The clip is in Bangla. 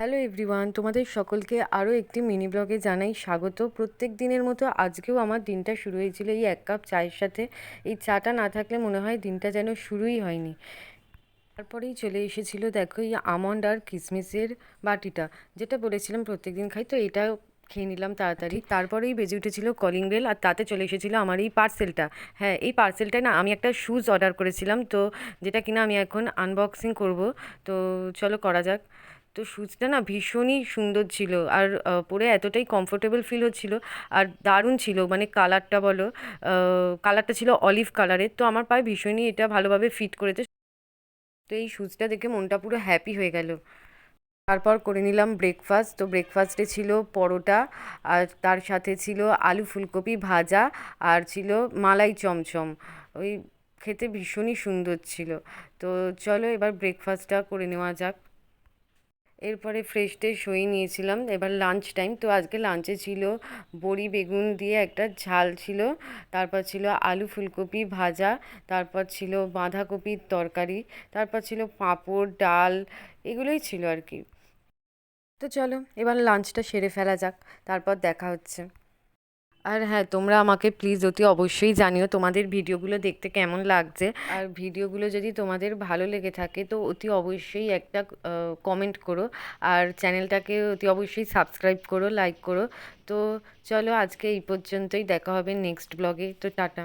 হ্যালো এভরিওয়ান, তোমাদের সকলকে আরও একটি মিনি ব্লগে জানাই স্বাগত। প্রত্যেক দিনের মতো আজকেও আমার দিনটা শুরু হয়েছিল এই এক কাপ চায়ের সাথে। এই চাটা না থাকলে মনে হয় দিনটা যেন শুরুই হয়নি। তারপরেই চলে এসেছিল দেখো এই আমন্ড আর কিশমিশের বাটিটা, যেটা বলেছিলাম প্রত্যেক দিন খাই, তো এটাও খেয়ে নিলাম তাড়াতাড়ি। তারপরেই বেজে উঠেছিল কলিং বেল, আর তাতে চলে এসেছিলো আমার এই পার্সেলটা। হ্যাঁ, এই পার্সেলটায় না আমি একটা শ্যুজ অর্ডার করেছিলাম, তো যেটা কিনা আমি এখন আনবক্সিং করব। তো চলো করা যাক। তো শ্যুজটা না ভীষণই সুন্দর ছিল, আর পরে এতটাই কমফোর্টেবল ফিল হচ্ছিল, আর দারুণ ছিল। মানে কালারটা বলো, কালারটা ছিল অলিভ কালারের, তো আমার পায়ে ভীষণই এটা ভালোভাবে ফিট করেছে। তো এই শ্যুজটা দেখে মনটা পুরো হ্যাপি হয়ে গেল। তারপর করে নিলাম ব্রেকফাস্ট। তো ব্রেকফাস্টে ছিল পরোটা, আর তার সাথে ছিল আলু ফুলকপি ভাজা, আর ছিল মালাই চমচম। ওই খেতে ভীষণই সুন্দর ছিল। তো চলো এবার ব্রেকফাস্টটা করে নেওয়া যাক। এরপরে ফ্রেশ ট্রেশ হয়ে নিয়েছিলাম, এবার লাঞ্চ টাইম। তো আজকে লাঞ্চে ছিল বড়ি বেগুন দিয়ে একটা ঝাল ছিল, তারপর ছিল আলু ফুলকপি ভাজা, তারপর ছিল বাঁধাকপির তরকারি, তারপর ছিল পাঁপড় ডাল, এগুলোই ছিল আর কি। তো চলো এবার লাঞ্চটা সেরে ফেলা যাক, তারপর দেখা হচ্ছে। আর হ্যাঁ, তোমরা আমাকে প্লিজ অতি অবশ্যই জানিও তোমাদের ভিডিওগুলো দেখতে কেমন লাগছে, আর ভিডিওগুলো যদি তোমাদের ভালো লেগে থাকে তো অতি অবশ্যই একটা কমেন্ট করো, আর চ্যানেলটাকে অতি অবশ্যই সাবস্ক্রাইব করো, লাইক করো। তো চলো আজকে এই পর্যন্তই, দেখা হবে নেক্সট ব্লগে। তো টাটা।